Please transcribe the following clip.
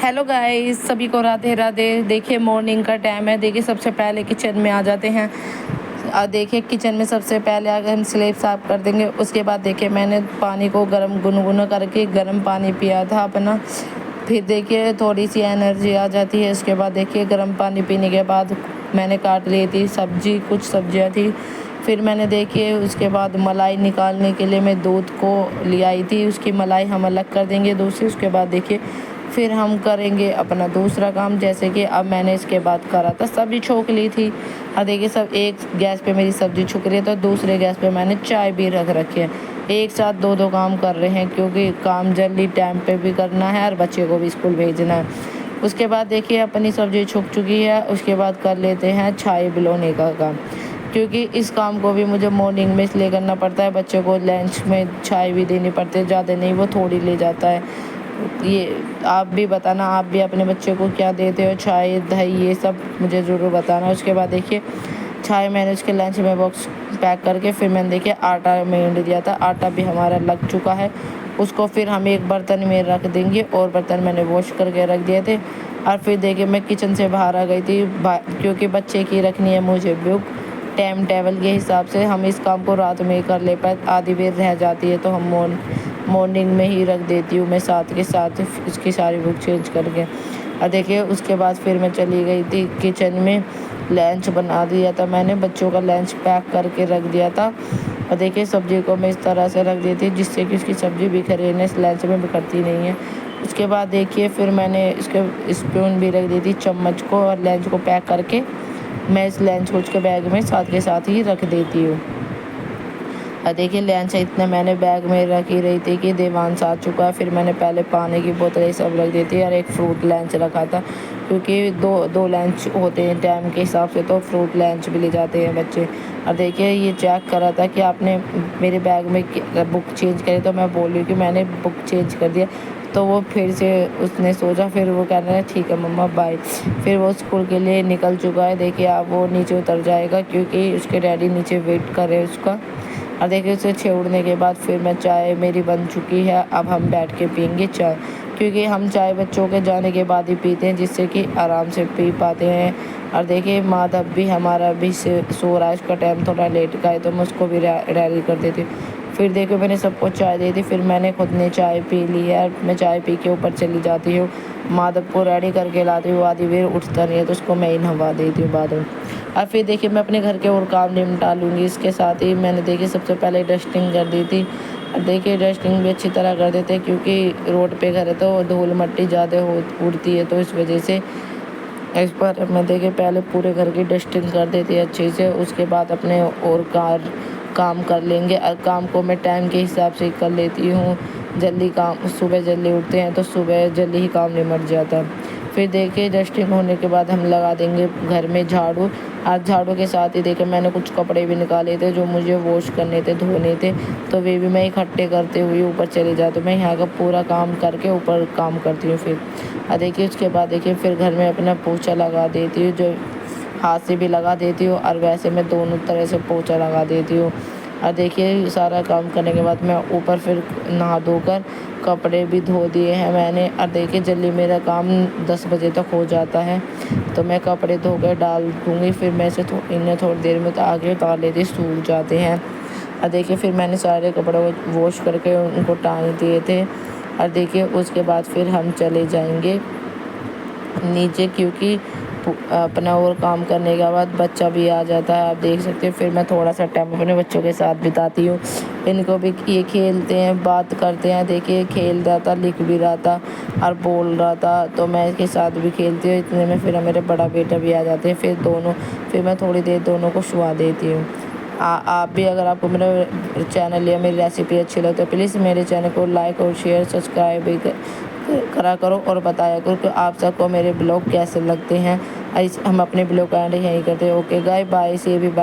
Hello guys, सभी को राधे राधे। देखिए मॉर्निंग का टाइम है। देखिए सबसे पहले किचन में आ जाते हैं। देखिए किचन में सबसे पहले आकर हम स्लेब साफ़ कर देंगे। उसके बाद देखिए मैंने पानी को गर्म गुनगुना करके गर्म पानी पिया था अपना। फिर देखिए थोड़ी सी एनर्जी आ जाती है। उसके बाद देखिए गर्म पानी पीने के बाद मैंने काट ली थी सब्जी, कुछ सब्जियां थी। फिर मैंने देखिए उसके बाद मलाई निकालने के लिए मैं दूध को ले आई थी। उसकी मलाई हम अलग कर देंगे दूध से। उसके बाद देखिए फिर हम करेंगे अपना दूसरा काम, जैसे कि अब मैंने इसके बाद करा था सब्जी छोंक ली थी। अब देखिए सब एक गैस पे मेरी सब्जी छुक रही है तो दूसरे गैस पे मैंने चाय भी रख रखी है। एक साथ दो काम कर रहे हैं क्योंकि काम जल्दी टाइम पे भी करना है और बच्चे को भी स्कूल भेजना है। उसके बाद देखिए अपनी सब्जी छुक चुकी है। उसके बाद कर लेते हैं चाय बिलोने का काम, क्योंकि इस काम को भी मुझे मॉर्निंग में इसलिए करना पड़ता है। बच्चे को लंच में चाय भी देनी पड़ती है, ज़्यादा नहीं, वो थोड़ी ले जाता है। ये आप भी बताना, आप भी अपने बच्चे को क्या देते हो, चाय दही ये सब मुझे ज़रूर बताना। उसके बाद देखिए चाय मैंने उसके लंच में बॉक्स पैक करके फिर मैंने देखिए आटा मेंढ दिया था। आटा भी हमारा लग चुका है। उसको फिर हम एक बर्तन में रख देंगे और बर्तन मैंने वॉश करके रख दिए थे। और फिर देखिए मैं किचन से बाहर आ गई थी क्योंकि बच्चे की रखनी है मुझे बुक टाइम टेबल के हिसाब से। हम इस काम को रात में ही कर ले पाए, आधी बेर रह जाती है तो हम मॉर्निंग में ही रख देती हूँ मैं साथ के साथ इसकी सारी बुक चेंज करके। और देखिए उसके बाद फिर मैं चली गई थी किचन में। लंच बना दिया था मैंने, बच्चों का लंच पैक करके रख दिया था। और देखिए सब्जी को मैं इस तरह से रख दी थी जिससे कि उसकी सब्जी बिखरे इस लंच में बिखरती नहीं है। उसके बाद देखिए फिर मैंने इसके स्पून भी रख दी थी चम्मच को, और लंच को पैक करके मैं इस लंच को उसके बैग में साथ के साथ ही रख देती हूँ। और देखिए लंच इतना मैंने बैग में रख ही रही थी कि देवांश आ चुका है। फिर मैंने पहले पानी की बोतलें सब रख दी थी और एक फ्रूट लंच रखा था, क्योंकि दो लंच होते हैं टाइम के हिसाब से, तो फ्रूट लंच भी ले जाते हैं बच्चे। और देखिए ये चेक करा था कि आपने मेरे बैग में बुक चेंज करी, तो मैं बोल रही हूँ कि मैंने बुक चेंज कर दिया। तो वो फिर से उसने सोचा, फिर वो कह रहा है ठीक है मम्मा बाय। फिर वो स्कूल के लिए निकल चुका है। देखिए अब वो नीचे उतर जाएगा क्योंकि उसके डैडी नीचे वेट कर रहे हैं उसका। और देखिए उसे छोड़ने के बाद फिर मैं चाय मेरी बन चुकी है। अब हम बैठ के पियेंगे चाय, क्योंकि हम चाय बच्चों के जाने के बाद ही पीते हैं जिससे कि आराम से पी पाते हैं। और देखिए माधव भी हमारा भी सो रहा है, उसका टाइम थोड़ा लेट का है तो मैं उसको भी रेडी कर देती हूँ। फिर देखो मैंने सबको चाय दे दी, फिर मैंने खुद ने चाय पी ली है। मैं चाय पी के ऊपर चली जाती हूँ, माधव को रेडी करके लाती हूँ। आधी देर उठता नहीं है तो उसको मैं ही नहवा देती हूँ बाद में। और फिर देखिए मैं अपने घर के और काम निपटा लूँगी। इसके साथ ही मैंने देखिए सबसे पहले डस्टिंग कर दी थी। और देखिए डस्टिंग भी अच्छी तरह कर देते हैं क्योंकि रोड पे घर है तो धूल मिट्टी ज़्यादा उड़ती है, तो इस वजह से इस पर मैं देखिए पहले पूरे घर की डस्टिंग कर देती है अच्छे से। उसके बाद अपने और काम कर लेंगे। और काम को मैं टाइम के हिसाब से कर लेती हूँ। जल्दी काम, सुबह जल्दी उठते हैं तो सुबह जल्दी ही काम निपट जाता है। फिर देखिए डस्टिंग होने के बाद हम लगा देंगे घर में झाड़ू। आज झाड़ू के साथ ही देखिए मैंने कुछ कपड़े भी निकाले थे जो मुझे वॉश करने थे, धोने थे, तो वे भी मैं इकट्ठे करते हुए ऊपर चले जाती हूँ। मैं यहाँ का पूरा काम करके ऊपर काम करती हूँ। फिर देखिए उसके बाद देखिए फिर घर में अपना पोछा लगा देती हूँ, जो हाथ से भी लगा देती हूँ और वैसे मैं दोनों तरह से पोछा लगा देती हूँ। और देखिए सारा काम करने के बाद मैं ऊपर फिर नहा धोकर कपड़े भी धो दिए हैं मैंने। और देखिए जल्दी मेरा काम 10 बजे तक हो जाता है, तो मैं कपड़े धो कर डाल दूँगी। फिर मैं इसे इन्हें थोड़ी देर में आगे उतार लेती, सूख जाते हैं। और देखिए फिर मैंने सारे कपड़े वॉश करके उनको टांग दिए थे। और देखिए उसके बाद फिर हम चले जाएंगे नीचे, क्योंकि अपना और काम करने के बाद बच्चा भी आ जाता है, आप देख सकते हैं। फिर मैं थोड़ा सा टाइम अपने बच्चों के साथ बिताती हूँ। इनको भी ये खेलते हैं, बात करते हैं। देखिए खेल रहा था, लिख भी रहा था और बोल रहा था, तो मैं इसके साथ भी खेलती हूँ। इतने में फिर मेरे बड़ा बेटा भी आ जाते हैं। फिर मैं थोड़ी देर दोनों को सुला देती हूँ। आप भी, अगर आपको मेरा चैनल या मेरी रेसिपी अच्छी लगे तो प्लीज़ मेरे चैनल को लाइक और शेयर सब्सक्राइब भी करा करो और बताया करो कि आप सबको मेरे ब्लॉग कैसे लगते हैं। हम अपने ब्लॉग का एंड यहीं करते हैं। ओके गाय बाय, से भी बाय।